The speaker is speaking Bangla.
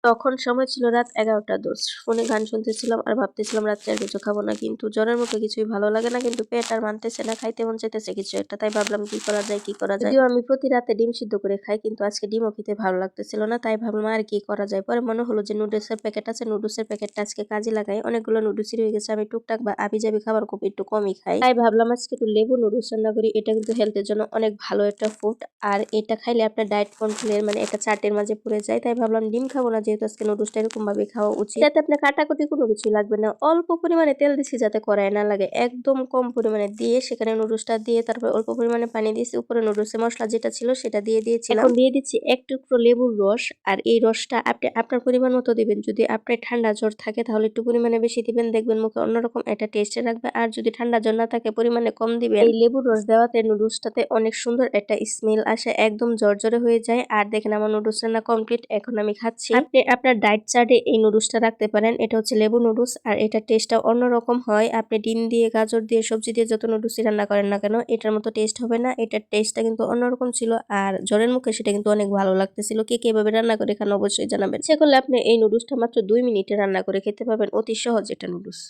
তখন সময় ছিল রাত 11টা 10। ফোনে গান শুনতেছিলাম আর ভাবতেছিলাম রাত্রে আর কিছু খাবো না, কিন্তু জ্বরের মতো কিছুই ভালো লাগে না, কিন্তু পেট আর মানতেছে না, খাইতে মন চাইতেছে কিছু একটা। তাই ভাবলাম কি করা যায় কি করা যায়। যদিও আমি প্রতি রাতে ডিম সিদ্ধ করে খাই, কিন্তু আজকে ডিমও খেতে ভালো লাগতেছিল না, তাই ভাবলাম আর কি করা যায়। পরে মনে হলো যে নুডলসের প্যাকেট আছে, নুডলসের প্যাকেটটা আজকে কাজে লাগাই। অনেকগুলো নুডলস রয়ে গেছে, আমি টুকটাক বা আবিজাবি খাবার খুব একটু কমই খাই, তাই ভাবলাম আজকে একটু লেবু নুডলস রান্না করি। এটা কিন্তু হেলথের জন্য অনেক ভালো একটা ফুড, আর এটা খাইলে আপনার ডায়েট কন্ট্রোলের মানে একটা চার্টের মাঝে পড়ে যায়। তাই ভাবলাম ডিম খাবো না, যেহেতু আজকে নুডলসটা এরকম ভাবে খাওয়া উচিত। যাতে আপনার কাটাকুটি কোনো কিছু লাগবে না, অল্প পরিমাণে তেল দিছি যাতে কড়াই না লাগে, একদম কম পরিমাণে দিয়ে সেখানে নুডলসটা দিয়ে তারপর অল্প পরিমাণে পানি দিয়েছি, উপরে নুডলসের মশলা যেটা ছিল সেটা দিয়ে দিয়েছিলাম। এখন দিয়ে দিচ্ছি এক টুকরো লেবুর রস, আর এই রসটা আপনি আপনার পরিমাণ মতো দিবেন। যদি আপনার ঠান্ডা জ্বর থাকে তাহলে একটু পরিমাণে বেশি দিবেন, দেখবেন মুখে অন্যরকম একটা টেস্টে রাখবে। আর যদি ঠান্ডা জ্বর না থাকে পরিমাণে কম দিবেন। এই লেবুর রস দেওয়াতে নুডলসটাতে অনেক সুন্দর একটা স্মেল আসে, একদম জর্জরে হয়ে যায়। আর দেখেন আমার নুডলস রান্না কমপ্লিট, এখন আমি খাচ্ছি। আপনি আপনার ডায়েট চার্টে এই নুডলসটা রাখতে পারেন। এটা হচ্ছে লেবু নুডলস, আর এটা টেস্টটা অন্যরকম হয়। আপনি ডিম দিয়ে, গাজর দিয়ে, সবজি দিয়ে যত নুডলসই রান্না করেন না কেন, এটার মতো টেস্ট হবে না। এটার টেস্টটা কিন্তু অন্যরকম ছিল, আর জ্বরের মুখে সেটা কিন্তু অনেক ভালো লাগতেছিল। কে কিভাবে রান্না করে খান অবশ্যই জানাবেন। সে করলে আপনি এই নুডলসটা মাত্র 2 মিনিটে রান্না করে খেতে পারবেন, অতি সহজ এটা নুডলস।